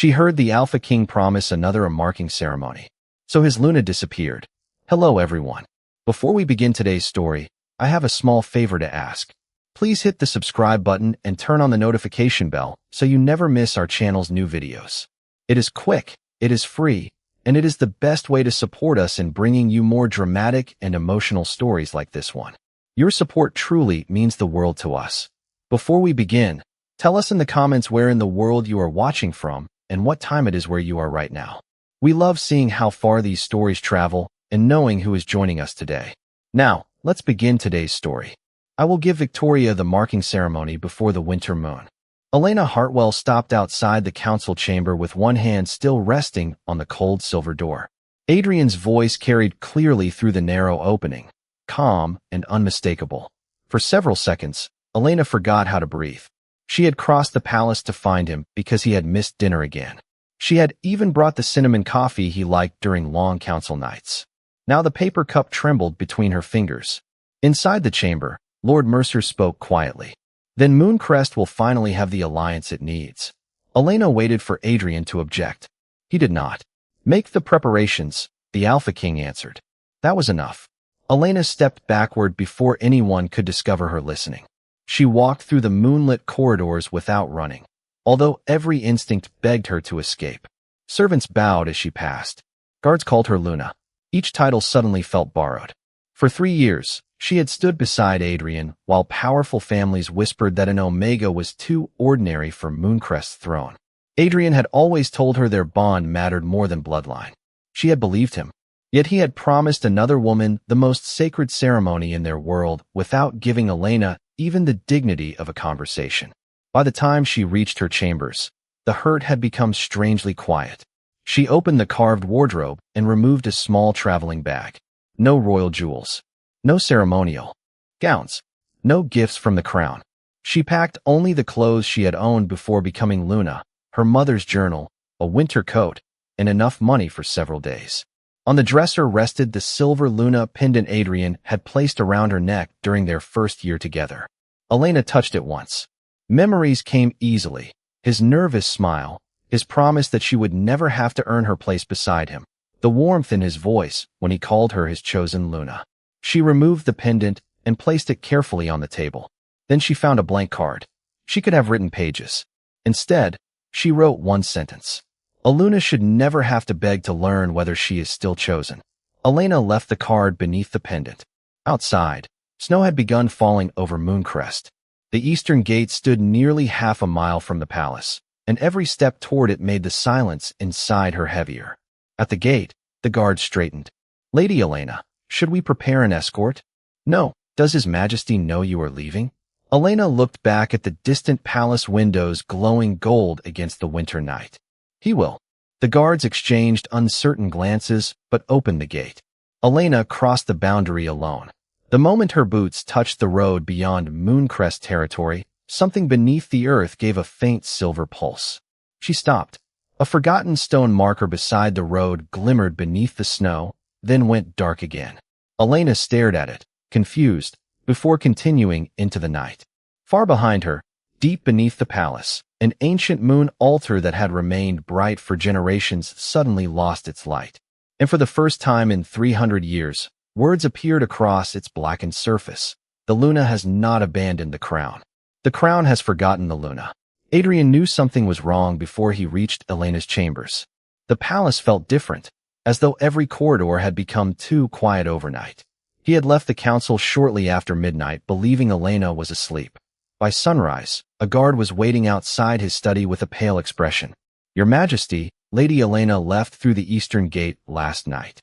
She heard the Alpha King promise another marking ceremony, so his Luna disappeared. Hello everyone. Before we begin today's story, I have a small favor to ask. Please hit the subscribe button and turn on the notification bell so you never miss our channel's new videos. It is quick, it is free, and it is the best way to support us in bringing you more dramatic and emotional stories like this one. Your support truly means the world to us. Before we begin, tell us in the comments where in the world you are watching from and what time it is where you are right now. We love seeing how far these stories travel and knowing who is joining us today. Now, let's begin today's story. I will give Victoria the marking ceremony before the winter moon. Elena Hartwell stopped outside the council chamber with one hand still resting on the cold silver door. Adrian's voice carried clearly through the narrow opening, calm and unmistakable. For several seconds, Elena forgot how to breathe. She had crossed the palace to find him because he had missed dinner again. She had even brought the cinnamon coffee he liked during long council nights. Now the paper cup trembled between her fingers. Inside the chamber, Lord Mercer spoke quietly. Then Mooncrest will finally have the alliance it needs. Elena waited for Adrian to object. He did not. Make the preparations, the Alpha King answered. That was enough. Elena stepped backward before anyone could discover her listening. She walked through the moonlit corridors without running, although every instinct begged her to escape. Servants bowed as she passed. Guards called her Luna. Each title suddenly felt borrowed. For 3 years, she had stood beside Adrian while powerful families whispered that an Omega was too ordinary for Mooncrest's throne. Adrian had always told her their bond mattered more than bloodline. She had believed him. Yet he had promised another woman the most sacred ceremony in their world without giving Elena even the dignity of a conversation. By the time she reached her chambers, the hurt had become strangely quiet. She opened the carved wardrobe and removed a small traveling bag. No royal jewels. No ceremonial gowns. No gifts from the crown. She packed only the clothes she had owned before becoming Luna, her mother's journal, a winter coat, and enough money for several days. On the dresser rested the silver Luna pendant Adrian had placed around her neck during their first year together. Elena touched it once. Memories came easily. His nervous smile, his promise that she would never have to earn her place beside him, the warmth in his voice when he called her his chosen Luna. She removed the pendant and placed it carefully on the table. Then she found a blank card. She could have written pages. Instead, she wrote one sentence. A Luna should never have to beg to learn whether she is still chosen. Elena left the card beneath the pendant. Outside, snow had begun falling over Mooncrest. The eastern gate stood nearly half a mile from the palace, and every step toward it made the silence inside her heavier. At the gate, the guard straightened. Lady Elena, should we prepare an escort? No. Does His Majesty know you are leaving? Elena looked back at the distant palace windows glowing gold against the winter night. He will. The guards exchanged uncertain glances, but opened the gate. Elena crossed the boundary alone. The moment her boots touched the road beyond Mooncrest territory, something beneath the earth gave a faint silver pulse. She stopped. A forgotten stone marker beside the road glimmered beneath the snow, then went dark again. Elena stared at it, confused, before continuing into the night. Far behind her, deep beneath the palace, an ancient moon altar that had remained bright for generations suddenly lost its light. And for the first time in 300 years, words appeared across its blackened surface. The Luna has not abandoned the crown. The crown has forgotten the Luna. Adrian knew something was wrong before he reached Elena's chambers. The palace felt different, as though every corridor had become too quiet overnight. He had left the council shortly after midnight, believing Elena was asleep. By sunrise, a guard was waiting outside his study with a pale expression. Your Majesty, Lady Elena left through the eastern gate last night.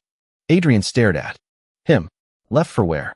Adrian stared at him. Left for where?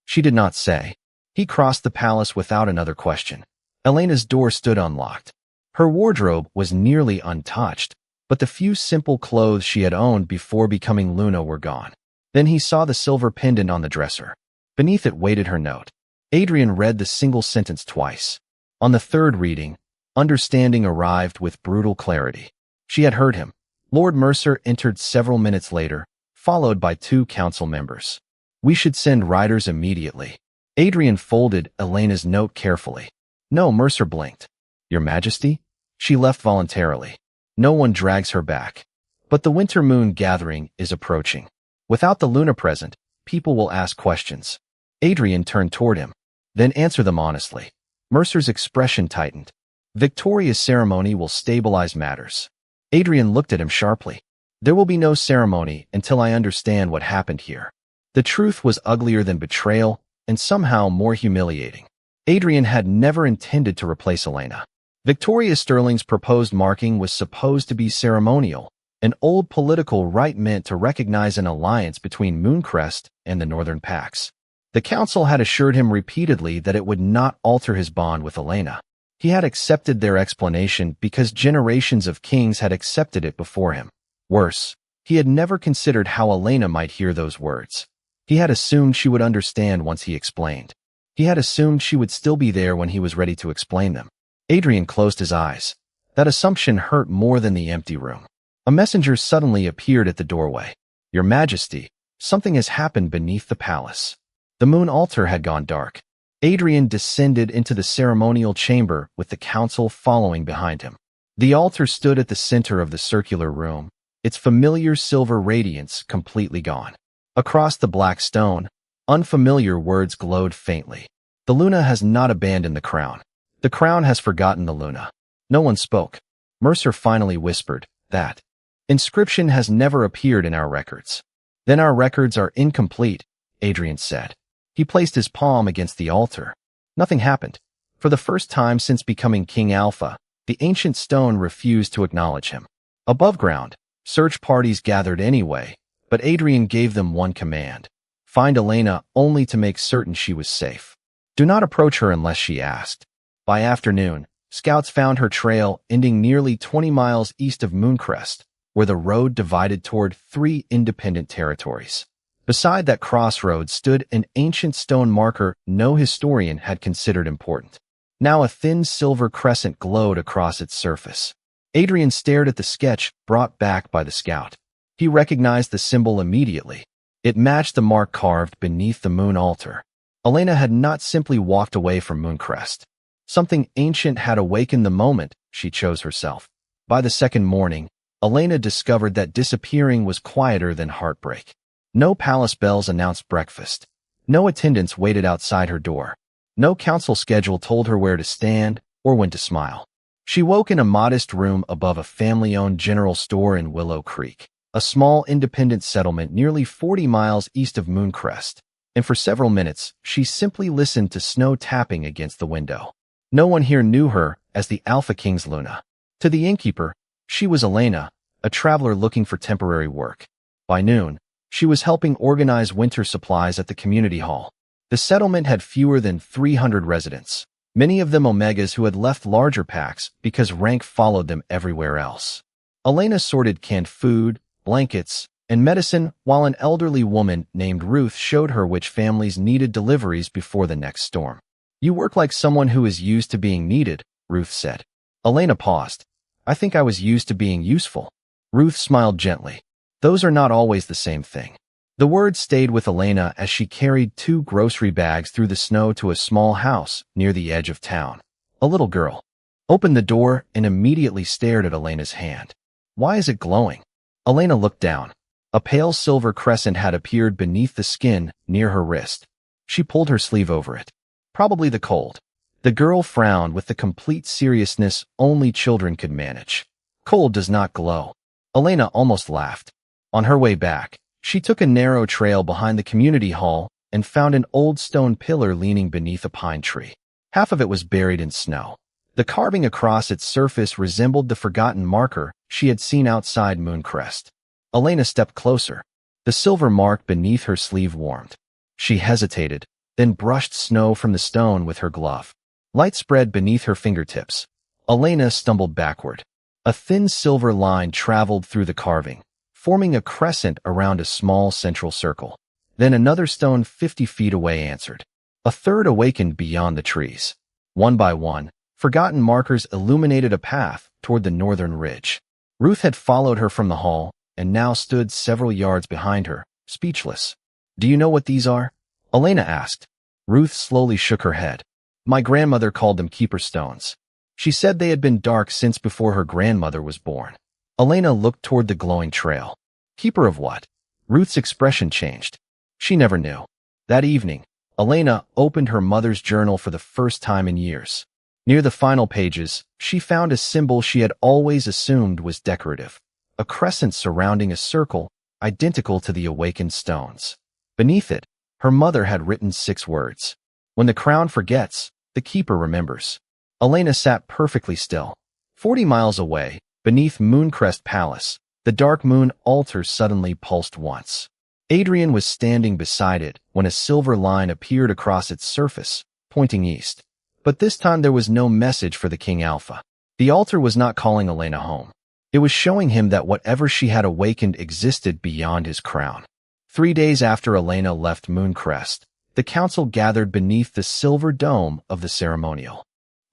She did not say. He crossed the palace without another question. Elena's door stood unlocked. Her wardrobe was nearly untouched, but the few simple clothes she had owned before becoming Luna were gone. Then he saw the silver pendant on the dresser. Beneath it waited her note. Adrian read the single sentence twice. On the third reading, understanding arrived with brutal clarity. She had heard him. Lord Mercer entered several minutes later, followed by 2 council members. We should send riders immediately. Adrian folded Elena's note carefully. No, Mercer blinked. Your Majesty? She left voluntarily. No one drags her back. But the winter moon gathering is approaching. Without the Luna present, people will ask questions. Adrian turned toward him. Then answer them honestly. Mercer's expression tightened. Victoria's ceremony will stabilize matters. Adrian looked at him sharply. There will be no ceremony until I understand what happened here. The truth was uglier than betrayal and somehow more humiliating. Adrian had never intended to replace Elena. Victoria Sterling's proposed marking was supposed to be ceremonial, an old political rite meant to recognize an alliance between Mooncrest and the Northern Pax. The council had assured him repeatedly that it would not alter his bond with Elena. He had accepted their explanation because generations of kings had accepted it before him. Worse, he had never considered how Elena might hear those words. He had assumed she would understand once he explained. He had assumed she would still be there when he was ready to explain them. Adrian closed his eyes. That assumption hurt more than the empty room. A messenger suddenly appeared at the doorway. Your Majesty, something has happened beneath the palace. The moon altar had gone dark. Adrian descended into the ceremonial chamber with the council following behind him. The altar stood at the center of the circular room, its familiar silver radiance completely gone. Across the black stone, unfamiliar words glowed faintly. The Luna has not abandoned the crown. The crown has forgotten the Luna. No one spoke. Mercer finally whispered, that inscription has never appeared in our records. Then our records are incomplete, Adrian said. He placed his palm against the altar. Nothing happened. For the first time since becoming King Alpha, the ancient stone refused to acknowledge him. Above ground, search parties gathered anyway, but Adrian gave them one command. Find Elena only to make certain she was safe. Do not approach her unless she asked. By afternoon, scouts found her trail ending nearly 20 miles east of Mooncrest, where the road divided toward 3 independent territories. Beside that crossroad stood an ancient stone marker no historian had considered important. Now a thin silver crescent glowed across its surface. Adrian stared at the sketch brought back by the scout. He recognized the symbol immediately. It matched the mark carved beneath the moon altar. Elena had not simply walked away from Mooncrest. Something ancient had awakened the moment she chose herself. By the second morning, Elena discovered that disappearing was quieter than heartbreak. No palace bells announced breakfast. No attendants waited outside her door. No council schedule told her where to stand or when to smile. She woke in a modest room above a family-owned general store in Willow Creek, a small independent settlement nearly 40 miles east of Mooncrest, and for several minutes she simply listened to snow tapping against the window. No one here knew her as the Alpha King's Luna. To the innkeeper, she was Elena, a traveler looking for temporary work. By noon, she was helping organize winter supplies at the community hall. The settlement had fewer than 300 residents, many of them Omegas who had left larger packs because rank followed them everywhere else. Elena sorted canned food, blankets, and medicine while an elderly woman named Ruth showed her which families needed deliveries before the next storm. You work like someone who is used to being needed, Ruth said. Elena paused. I think I was used to being useful. Ruth smiled gently. Those are not always the same thing. The word stayed with Elena as she carried 2 grocery bags through the snow to a small house near the edge of town. A little girl opened the door and immediately stared at Elena's hand. Why is it glowing? Elena looked down. A pale silver crescent had appeared beneath the skin near her wrist. She pulled her sleeve over it. Probably the cold. The girl frowned with the complete seriousness only children could manage. Cold does not glow. Elena almost laughed. On her way back, she took a narrow trail behind the community hall and found an old stone pillar leaning beneath a pine tree. Half of it was buried in snow. The carving across its surface resembled the forgotten marker she had seen outside Mooncrest. Elena stepped closer. The silver mark beneath her sleeve warmed. She hesitated, then brushed snow from the stone with her glove. Light spread beneath her fingertips. Elena stumbled backward. A thin silver line traveled through the carving, forming a crescent around a small central circle. Then another stone 50 feet away answered. A third awakened beyond the trees. One by one, forgotten markers illuminated a path toward the northern ridge. Ruth had followed her from the hall and now stood several yards behind her, speechless. Do you know what these are? Elena asked. Ruth slowly shook her head. My grandmother called them keeper stones. She said they had been dark since before her grandmother was born. Elena looked toward the glowing trail. Keeper of what? Ruth's expression changed. She never knew. That evening, Elena opened her mother's journal for the first time in years. Near the final pages, she found a symbol she had always assumed was decorative. A crescent surrounding a circle, identical to the awakened stones. Beneath it, her mother had written 6 words. When the crown forgets, the keeper remembers. Elena sat perfectly still. 40 miles away, beneath Mooncrest Palace, the dark moon altar suddenly pulsed once. Adrian was standing beside it when a silver line appeared across its surface, pointing east. But this time there was no message for the King Alpha. The altar was not calling Elena home. It was showing him that whatever she had awakened existed beyond his crown. 3 days after Elena left Mooncrest, the council gathered beneath the silver dome of the ceremonial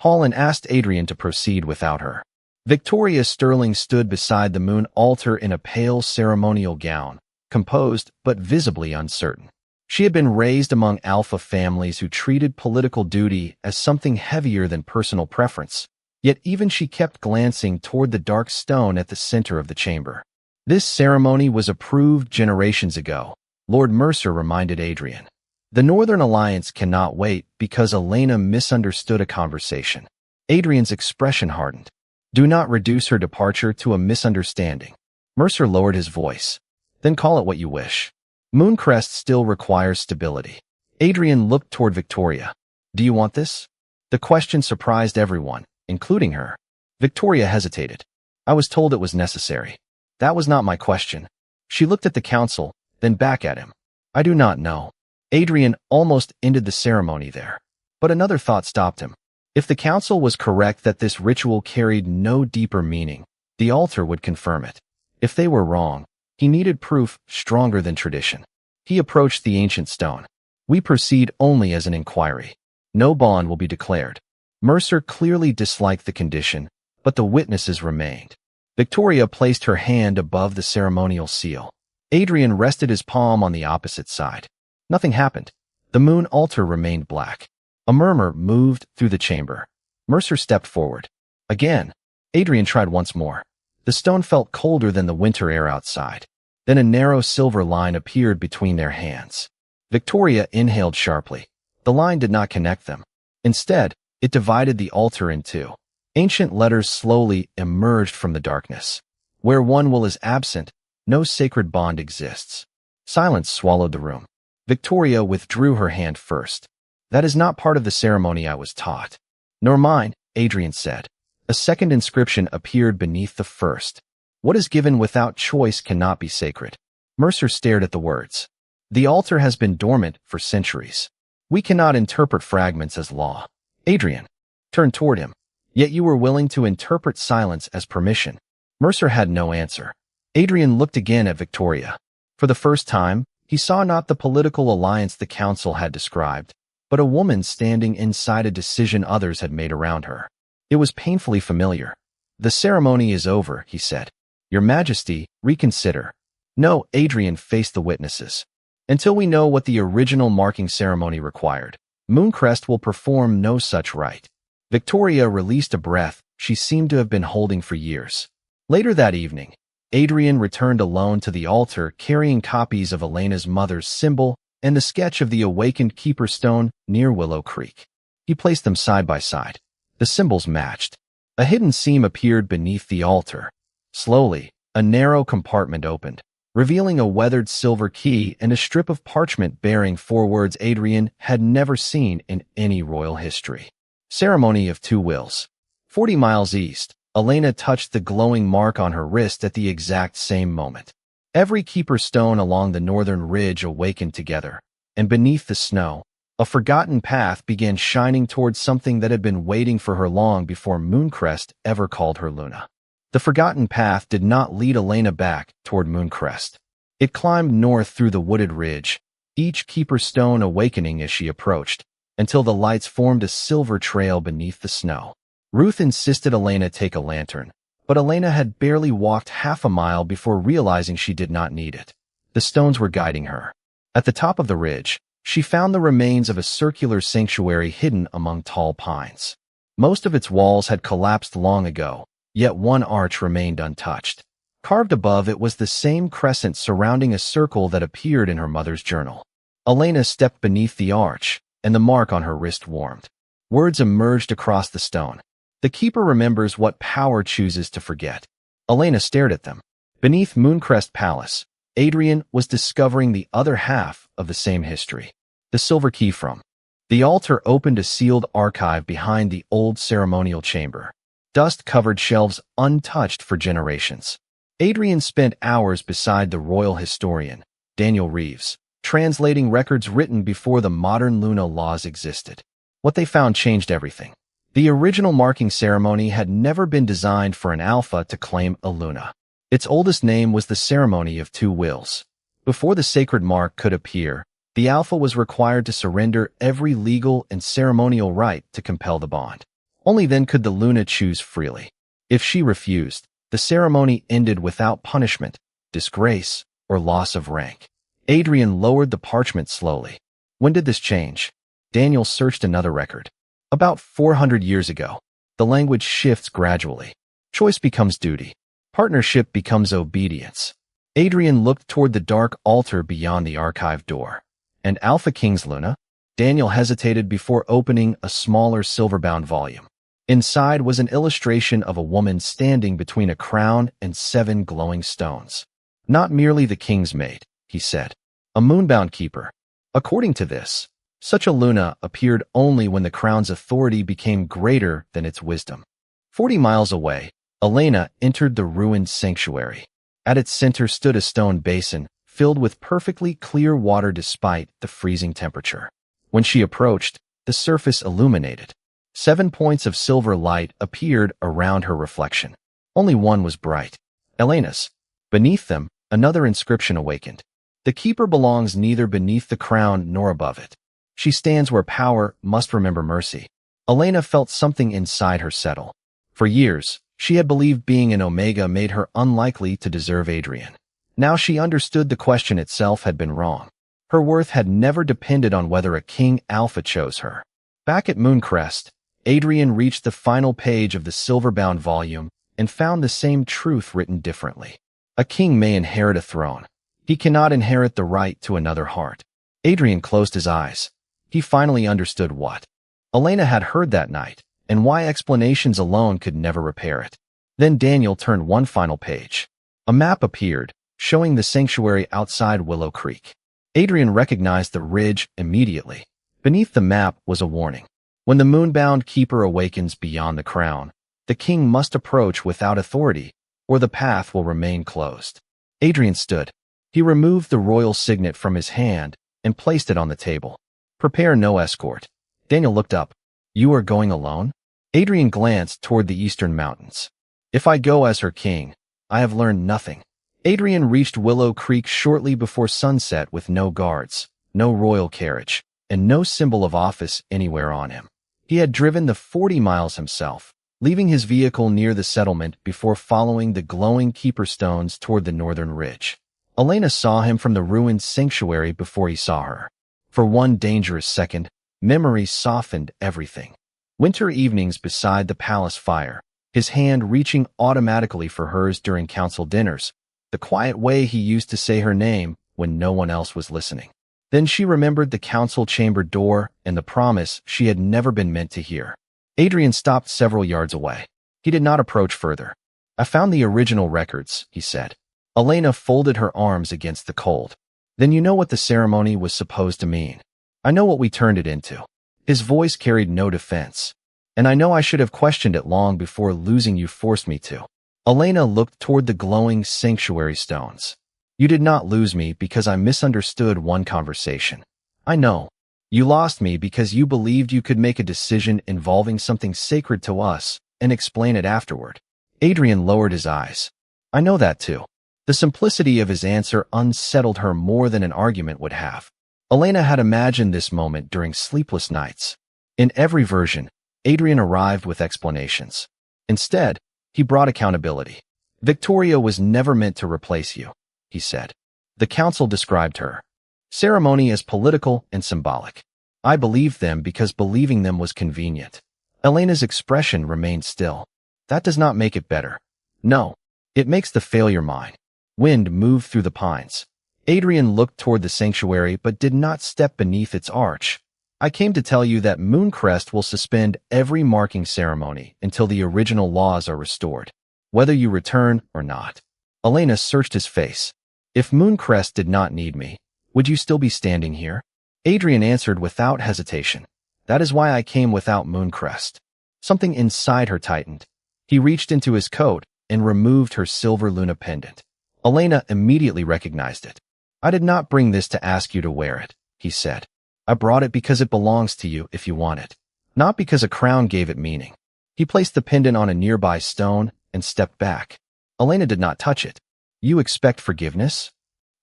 hall and asked Adrian to proceed without her. Victoria Sterling stood beside the moon altar in a pale ceremonial gown, composed but visibly uncertain. She had been raised among alpha families who treated political duty as something heavier than personal preference, yet even she kept glancing toward the dark stone at the center of the chamber. This ceremony was approved generations ago, Lord Mercer reminded Adrian. The Northern Alliance cannot wait because Elena misunderstood a conversation. Adrian's expression hardened. Do not reduce her departure to a misunderstanding. Mercer lowered his voice. Then call it what you wish. Mooncrest still requires stability. Adrian looked toward Victoria. Do you want this? The question surprised everyone, including her. Victoria hesitated. I was told it was necessary. That was not my question. She looked at the council, then back at him. I do not know. Adrian almost ended the ceremony there. But another thought stopped him. If the council was correct that this ritual carried no deeper meaning, the altar would confirm it. If they were wrong, he needed proof stronger than tradition. He approached the ancient stone. We proceed only as an inquiry. No bond will be declared. Mercer clearly disliked the condition, but the witnesses remained. Victoria placed her hand above the ceremonial seal. Adrian rested his palm on the opposite side. Nothing happened. The moon altar remained black. A murmur moved through the chamber. Mercer stepped forward. Again, Adrian tried once more. The stone felt colder than the winter air outside. Then a narrow silver line appeared between their hands. Victoria inhaled sharply. The line did not connect them. Instead, it divided the altar in two. Ancient letters slowly emerged from the darkness. Where one will is absent, no sacred bond exists. Silence swallowed the room. Victoria withdrew her hand first. That is not part of the ceremony I was taught. Nor mine, Adrian said. A second inscription appeared beneath the first. What is given without choice cannot be sacred. Mercer stared at the words. The altar has been dormant for centuries. We cannot interpret fragments as law. Adrian turned toward him. Yet you were willing to interpret silence as permission. Mercer had no answer. Adrian looked again at Victoria. For the first time, he saw not the political alliance the council had described, but a woman standing inside a decision others had made around her. It was painfully familiar. The ceremony is over, he said. Your Majesty, reconsider. No, Adrian faced the witnesses. Until we know what the original marking ceremony required, Mooncrest will perform no such rite. Victoria released a breath she seemed to have been holding for years. Later that evening, Adrian returned alone to the altar carrying copies of Elena's mother's symbol and the sketch of the awakened keeper stone near Willow Creek. He placed them side by side. The symbols matched. A hidden seam appeared beneath the altar. Slowly, a narrow compartment opened, revealing a weathered silver key and a strip of parchment bearing 4 words Adrian had never seen in any royal history. Ceremony of Two Wills. 40 miles east, Elena touched the glowing mark on her wrist at the exact same moment. Every keeper stone along the northern ridge awakened together, and beneath the snow, a forgotten path began shining towards something that had been waiting for her long before Mooncrest ever called her Luna. The forgotten path did not lead Elena back toward Mooncrest. It climbed north through the wooded ridge, each keeper stone awakening as she approached, until the lights formed a silver trail beneath the snow. Ruth insisted Elena take a lantern, but Elena had barely walked half a mile before realizing she did not need it. The stones were guiding her. At the top of the ridge, she found the remains of a circular sanctuary hidden among tall pines. Most of its walls had collapsed long ago, yet one arch remained untouched. Carved above it was the same crescent surrounding a circle that appeared in her mother's journal. Elena stepped beneath the arch, and the mark on her wrist warmed. Words emerged across the stone. The keeper remembers what power chooses to forget. Elena stared at them. Beneath Mooncrest Palace, Adrian was discovering the other half of the same history. The silver key from the altar opened a sealed archive behind the old ceremonial chamber. Dust-covered shelves untouched for generations. Adrian spent hours beside the royal historian, Daniel Reeves, translating records written before the modern Luna laws existed. What they found changed everything. The original marking ceremony had never been designed for an alpha to claim a Luna. Its oldest name was the ceremony of two wills. Before the sacred mark could appear, the alpha was required to surrender every legal and ceremonial right to compel the bond. Only then could the Luna choose freely. If she refused, the ceremony ended without punishment, disgrace, or loss of rank. Adrian lowered the parchment slowly. When did this change? Daniel searched another record. About 400 years ago. The language shifts gradually. Choice becomes duty. Partnership becomes obedience. Adrian looked toward the dark altar beyond the archive door. And Alpha King's Luna? Daniel hesitated before opening a smaller silver-bound volume. Inside was an illustration of a woman standing between a crown and 7 glowing stones. Not merely the king's mate, he said. A moonbound keeper. According to this, such a Luna appeared only when the crown's authority became greater than its wisdom. 40 miles away, Elena entered the ruined sanctuary. At its center stood a stone basin, filled with perfectly clear water despite the freezing temperature. When she approached, the surface illuminated. 7 points of silver light appeared around her reflection. Only one was bright. Elena's. Beneath them, another inscription awakened. The keeper belongs neither beneath the crown nor above it. She stands where power must remember mercy. Elena felt something inside her settle. For years, she had believed being an Omega made her unlikely to deserve Adrian. Now she understood the question itself had been wrong. Her worth had never depended on whether a King Alpha chose her. Back at Mooncrest, Adrian reached the final page of the silver-bound volume and found the same truth written differently. A king may inherit a throne. He cannot inherit the right to another heart. Adrian closed his eyes. He finally understood what Elena had heard that night, and why explanations alone could never repair it. Then Daniel turned one final page. A map appeared, showing the sanctuary outside Willow Creek. Adrian recognized the ridge immediately. Beneath the map was a warning. When the moonbound keeper awakens beyond the crown, the king must approach without authority, or the path will remain closed. Adrian stood. He removed the royal signet from his hand and placed it on the table. Prepare no escort. Daniel looked up. You are going alone? Adrian glanced toward the eastern mountains. If I go as her king, I have learned nothing. Adrian reached Willow Creek shortly before sunset with no guards, no royal carriage, and no symbol of office anywhere on him. He had driven the 40 miles himself, leaving his vehicle near the settlement before following the glowing keeper stones toward the northern ridge. Elena saw him from the ruined sanctuary before he saw her. For one dangerous second, memory softened everything. Winter evenings beside the palace fire, his hand reaching automatically for hers during council dinners, the quiet way he used to say her name when no one else was listening. Then she remembered the council chamber door and the promise she had never been meant to hear. Adrian stopped several yards away. He did not approach further. I found the original records, he said. Elena folded her arms against the cold. Then you know what the ceremony was supposed to mean. I know what we turned it into. His voice carried no defense. And I know I should have questioned it long before losing you forced me to. Elena looked toward the glowing sanctuary stones. You did not lose me because I misunderstood one conversation. I know. You lost me because you believed you could make a decision involving something sacred to us and explain it afterward. Adrian lowered his eyes. I know that too. The simplicity of his answer unsettled her more than an argument would have. Elena had imagined this moment during sleepless nights. In every version, Adrian arrived with explanations. Instead, he brought accountability. Victoria was never meant to replace you, he said. The council described her ceremony as political and symbolic. I believed them because believing them was convenient. Elena's expression remained still. That does not make it better. No. It makes the failure mine. Wind moved through the pines. Adrian looked toward the sanctuary but did not step beneath its arch. I came to tell you that Mooncrest will suspend every marking ceremony until the original laws are restored, whether you return or not. Elena searched his face. If Mooncrest did not need me, would you still be standing here? Adrian answered without hesitation. That is why I came without Mooncrest. Something inside her tightened. He reached into his coat and removed her silver Luna pendant. Elena immediately recognized it. I did not bring this to ask you to wear it, he said. I brought it because it belongs to you if you want it, not because a crown gave it meaning. He placed the pendant on a nearby stone and stepped back. Elena did not touch it. You expect forgiveness?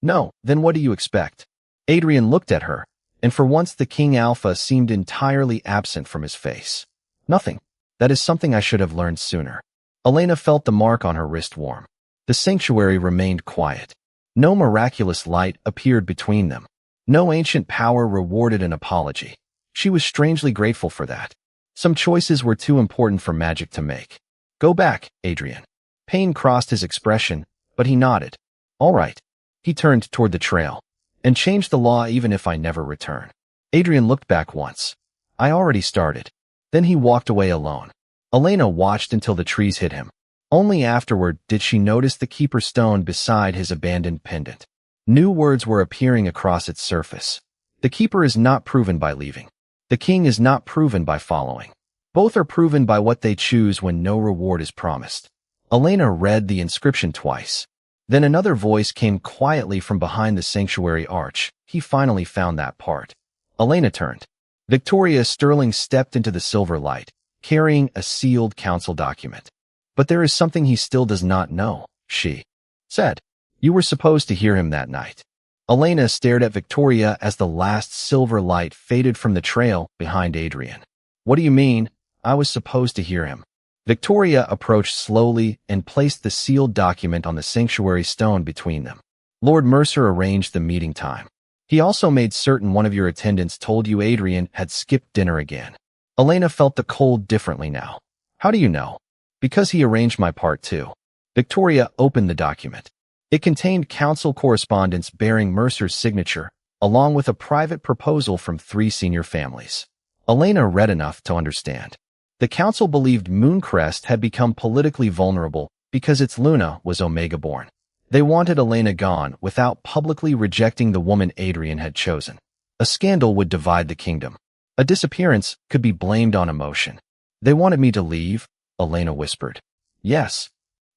No, then what do you expect? Adrian looked at her, and for once the King Alpha seemed entirely absent from his face. Nothing. That is something I should have learned sooner. Elena felt the mark on her wrist warm. The sanctuary remained quiet. No miraculous light appeared between them. No ancient power rewarded an apology. She was strangely grateful for that. Some choices were too important for magic to make. Go back, Adrian. Pain crossed his expression, but he nodded. All right. He turned toward the trail. And change the law even if I never return. Adrian looked back once. I already started. Then he walked away alone. Elena watched until the trees hid him. Only afterward did she notice the keeper stone beside his abandoned pendant. New words were appearing across its surface. The keeper is not proven by leaving. The king is not proven by following. Both are proven by what they choose when no reward is promised. Elena read the inscription twice. Then another voice came quietly from behind the sanctuary arch. He finally found that part. Elena turned. Victoria Sterling stepped into the silver light, carrying a sealed council document. But there is something he still does not know, she said. You were supposed to hear him that night. Elena stared at Victoria as the last silver light faded from the trail behind Adrian. What do you mean? I was supposed to hear him. Victoria approached slowly and placed the sealed document on the sanctuary stone between them. Lord Mercer arranged the meeting time. He also made certain one of your attendants told you Adrian had skipped dinner again. Elena felt the cold differently now. How do you know? Because he arranged my part too. Victoria opened the document. It contained council correspondence bearing Mercer's signature, along with a private proposal from 3 senior families. Elena read enough to understand. The council believed Mooncrest had become politically vulnerable because its Luna was Omega-born. They wanted Elena gone without publicly rejecting the woman Adrian had chosen. A scandal would divide the kingdom. A disappearance could be blamed on emotion. They wanted me to leave, Elena whispered. Yes.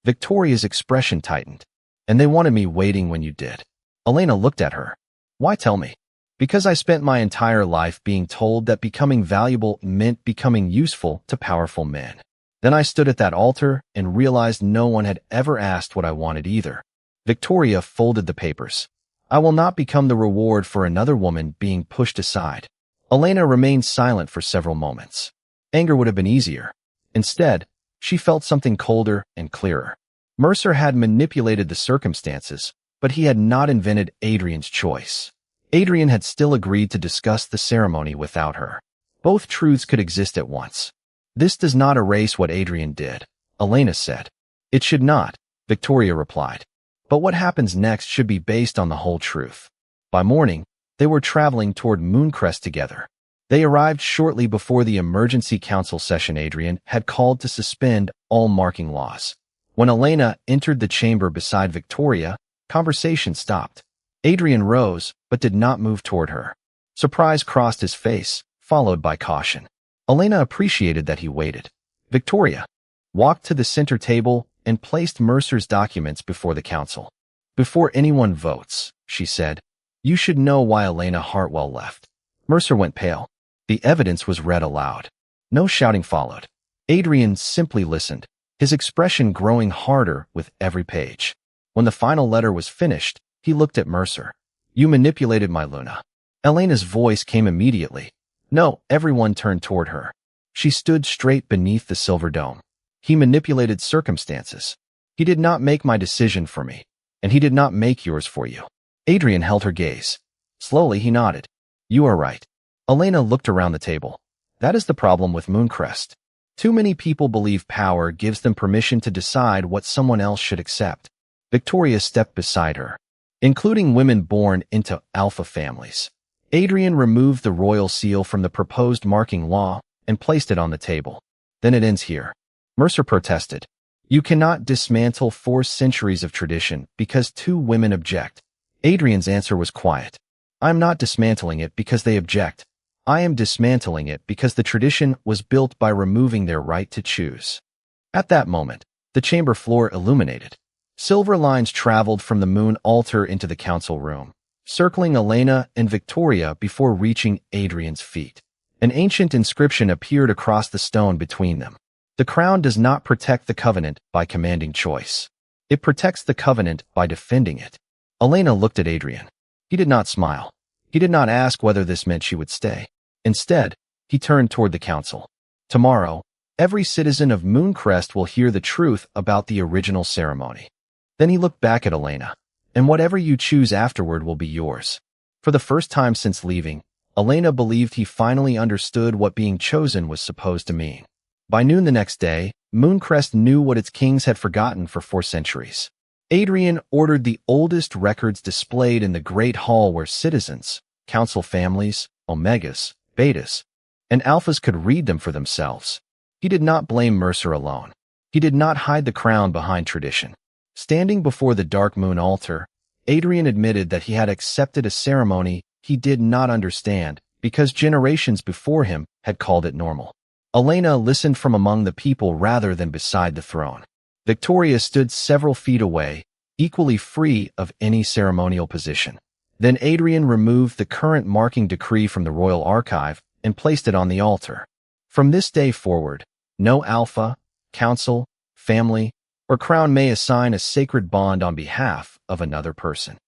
Victoria's expression tightened. And they wanted me waiting when you did. Elena looked at her. Why tell me? Because I spent my entire life being told that becoming valuable meant becoming useful to powerful men. Then I stood at that altar and realized no one had ever asked what I wanted either. Victoria folded the papers. I will not become the reward for another woman being pushed aside. Elena remained silent for several moments. Anger would have been easier. Instead, she felt something colder and clearer. Mercer had manipulated the circumstances, but he had not invented Adrian's choice. Adrian had still agreed to discuss the ceremony without her. Both truths could exist at once. This does not erase what Adrian did, Elena said. It should not, Victoria replied. But what happens next should be based on the whole truth. By morning, they were traveling toward Mooncrest together. They arrived shortly before the emergency council session Adrian had called to suspend all marking laws. When Elena entered the chamber beside Victoria, conversation stopped. Adrian rose, but did not move toward her. Surprise crossed his face, followed by caution. Elena appreciated that he waited. Victoria walked to the center table and placed Mercer's documents before the council. Before anyone votes, she said, you should know why Elena Hartwell left. Mercer went pale. The evidence was read aloud. No shouting followed. Adrian simply listened, his expression growing harder with every page. When the final letter was finished, he looked at Mercer. You manipulated my Luna. Elena's voice came immediately. No, everyone turned toward her. She stood straight beneath the silver dome. He manipulated circumstances. He did not make my decision for me, and he did not make yours for you. Adrian held her gaze. Slowly he nodded. You are right. Elena looked around the table. That is the problem with Mooncrest. Too many people believe power gives them permission to decide what someone else should accept. Victoria stepped beside her, including women born into alpha families. Adrian removed the royal seal from the proposed marking law and placed it on the table. Then it ends here. Mercer protested. You cannot dismantle 4 centuries of tradition because 2 women object. Adrian's answer was quiet. I'm not dismantling it because they object. I am dismantling it because the tradition was built by removing their right to choose. At that moment, the chamber floor illuminated. Silver lines traveled from the moon altar into the council room, circling Elena and Victoria before reaching Adrian's feet. An ancient inscription appeared across the stone between them. The crown does not protect the covenant by commanding choice. It protects the covenant by defending it. Elena looked at Adrian. He did not smile. He did not ask whether this meant she would stay. Instead, he turned toward the council. Tomorrow, every citizen of Mooncrest will hear the truth about the original ceremony. Then he looked back at Elena. And whatever you choose afterward will be yours. For the first time since leaving, Elena believed he finally understood what being chosen was supposed to mean. By noon the next day, Mooncrest knew what its kings had forgotten for 4 centuries. Adrian ordered the oldest records displayed in the great hall where citizens, council families, omegas, betas, and alphas could read them for themselves. He did not blame Mercer alone. He did not hide the crown behind tradition. Standing before the dark moon altar, Adrian admitted that he had accepted a ceremony he did not understand because generations before him had called it normal. Elena listened from among the people rather than beside the throne. Victoria stood several feet away, equally free of any ceremonial position. Then Adrian removed the current marking decree from the royal archive and placed it on the altar. From this day forward, no alpha, council, family, or crown may assign a sacred bond on behalf of another person.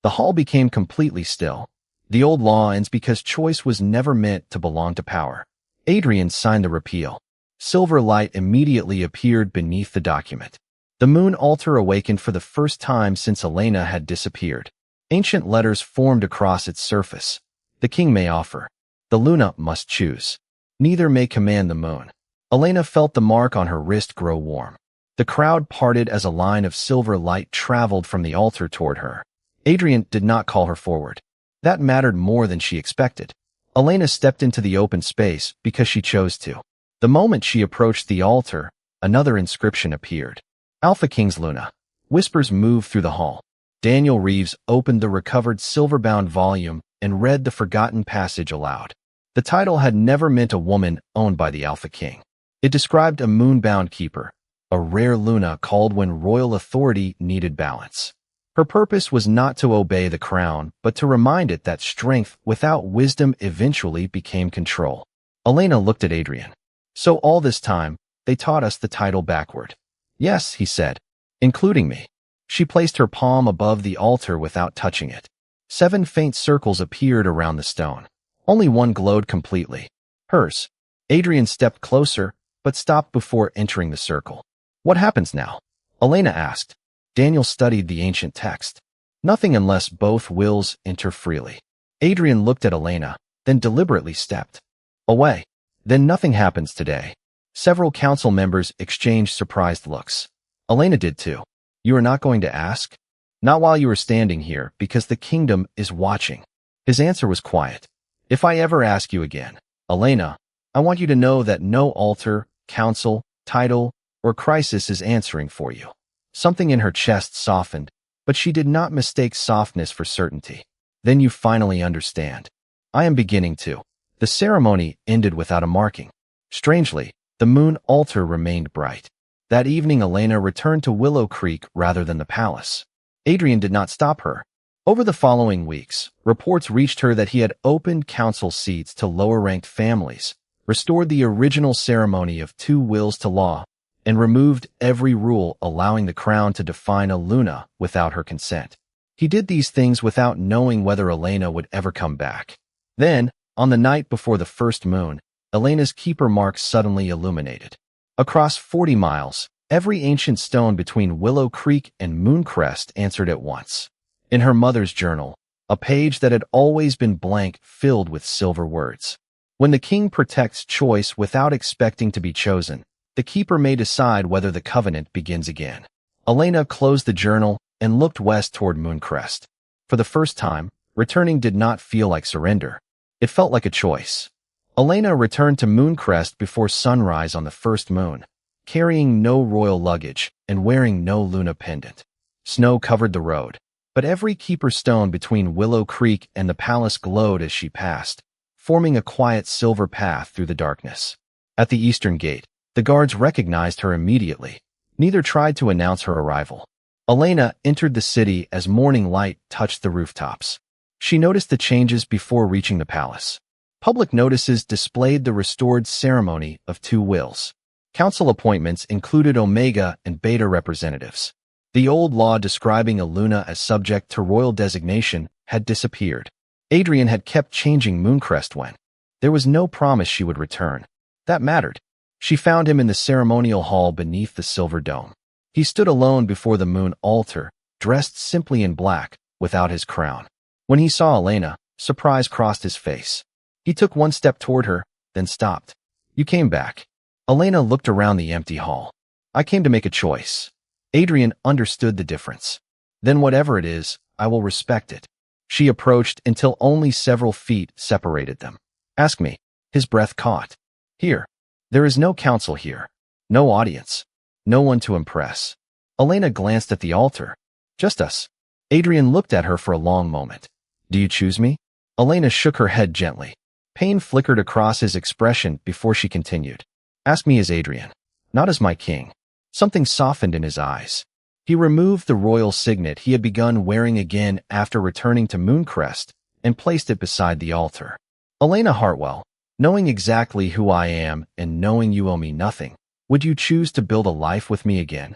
The hall became completely still. The old law ends because choice was never meant to belong to power. Adrian signed the repeal. Silver light immediately appeared beneath the document. The moon altar awakened for the first time since Elena had disappeared. Ancient letters formed across its surface. The king may offer. The Luna must choose. Neither may command the moon. Elena felt the mark on her wrist grow warm. The crowd parted as a line of silver light traveled from the altar toward her. Adrian did not call her forward. That mattered more than she expected. Elena stepped into the open space because she chose to. The moment she approached the altar, another inscription appeared. Alpha King's Luna. Whispers moved through the hall. Daniel Reeves opened the recovered silver-bound volume and read the forgotten passage aloud. The title had never meant a woman owned by the Alpha King. It described a moon-bound keeper, a rare Luna called when royal authority needed balance. Her purpose was not to obey the crown, but to remind it that strength without wisdom eventually became control. Elena looked at Adrian. So all this time, they taught us the title backward. Yes, he said, including me. She placed her palm above the altar without touching it. 7 faint circles appeared around the stone. Only one glowed completely. Hers. Adrian stepped closer, but stopped before entering the circle. What happens now? Elena asked. Daniel studied the ancient text. Nothing unless both wills enter freely. Adrian looked at Elena, then deliberately stepped away. Then nothing happens today. Several council members exchanged surprised looks. Elena did too. You are not going to ask? Not while you are standing here, because the kingdom is watching. His answer was quiet. If I ever ask you again, Elena, I want you to know that no altar, council, title, or crisis is answering for you. Something in her chest softened, but she did not mistake softness for certainty. Then you finally understand. I am beginning to. The ceremony ended without a marking. Strangely, the moon altar remained bright. That evening Elena returned to Willow Creek rather than the palace. Adrian did not stop her. Over the following weeks, reports reached her that he had opened council seats to lower-ranked families, restored the original ceremony of 2 wills to law, and removed every rule allowing the crown to define a Luna without her consent. He did these things without knowing whether Elena would ever come back. Then, on the night before the first moon, Elena's keeper mark suddenly illuminated. Across 40 miles, every ancient stone between Willow Creek and Mooncrest answered at once. In her mother's journal, a page that had always been blank filled with silver words. When the king protects choice without expecting to be chosen, the keeper may decide whether the covenant begins again. Elena closed the journal and looked west toward Mooncrest. For the first time, returning did not feel like surrender. It felt like a choice. Elena returned to Mooncrest before sunrise on the first moon, carrying no royal luggage and wearing no Luna pendant. Snow covered the road, but every keeper stone between Willow Creek and the palace glowed as she passed, forming a quiet silver path through the darkness. At the eastern gate, the guards recognized her immediately. Neither tried to announce her arrival. Elena entered the city as morning light touched the rooftops. She noticed the changes before reaching the palace. Public notices displayed the restored ceremony of two wills. Council appointments included Omega and Beta representatives. The old law describing a Luna as subject to royal designation had disappeared. Adrian had kept changing Mooncrest when there was no promise she would return. That mattered. She found him in the ceremonial hall beneath the silver dome. He stood alone before the moon altar, dressed simply in black, without his crown. When he saw Elena, surprise crossed his face. He took one step toward her, then stopped. "You came back." Elena looked around the empty hall. "I came to make a choice." Adrian understood the difference. "Then whatever it is, I will respect it." She approached until only several feet separated them. "Ask me." His breath caught. "Here. There is no council here. No audience. No one to impress." Elena glanced at the altar. "Just us." Adrian looked at her for a long moment. "Do you choose me?" Elena shook her head gently. Pain flickered across his expression before she continued. "Ask me as Adrian, not as my king." Something softened in his eyes. He removed the royal signet he had begun wearing again after returning to Mooncrest and placed it beside the altar. "Elena Hartwell, knowing exactly who I am and knowing you owe me nothing, would you choose to build a life with me again?"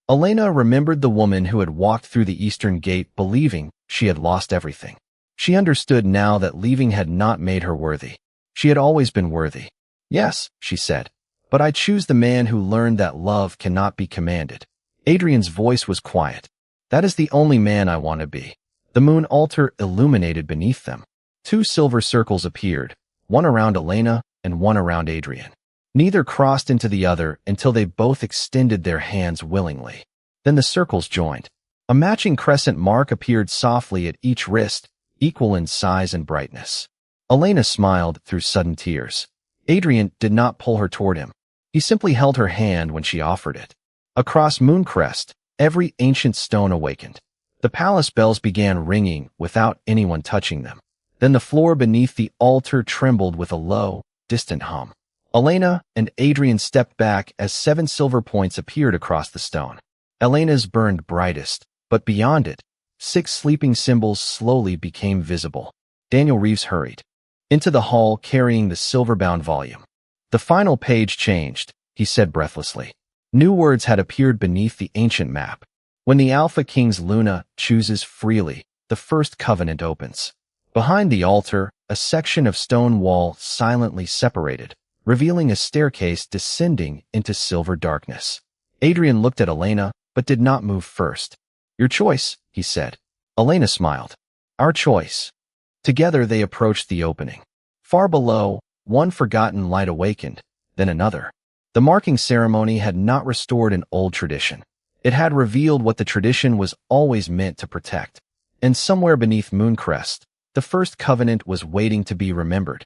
Elena remembered the woman who had walked through the eastern gate believing she had lost everything. She understood now that leaving had not made her worthy. She had always been worthy. "Yes," she said, "but I choose the man who learned that love cannot be commanded." Adrian's voice was quiet. "That is the only man I want to be." The moon altar illuminated beneath them. Two silver circles appeared, one around Elena and one around Adrian. Neither crossed into the other until they both extended their hands willingly. Then the circles joined. A matching crescent mark appeared softly at each wrist, equal in size and brightness. Elena smiled through sudden tears. Adrian did not pull her toward him. He simply held her hand when she offered it. Across Mooncrest, every ancient stone awakened. The palace bells began ringing without anyone touching them. Then the floor beneath the altar trembled with a low, distant hum. Elena and Adrian stepped back as 7 silver points appeared across the stone. Elena's burned brightest, but beyond it, 6 sleeping symbols slowly became visible. Daniel Reeves hurried into the hall carrying the silver-bound volume. "The final page changed," he said breathlessly. New words had appeared beneath the ancient map. "When the Alpha King's Luna chooses freely, the first covenant opens." Behind the altar, a section of stone wall silently separated, revealing a staircase descending into silver darkness. Adrian looked at Elena, but did not move first. "Your choice," he said. Elena smiled. "Our choice." Together they approached the opening. Far below, one forgotten light awakened, then another. The marking ceremony had not restored an old tradition. It had revealed what the tradition was always meant to protect. And somewhere beneath Mooncrest, the first covenant was waiting to be remembered.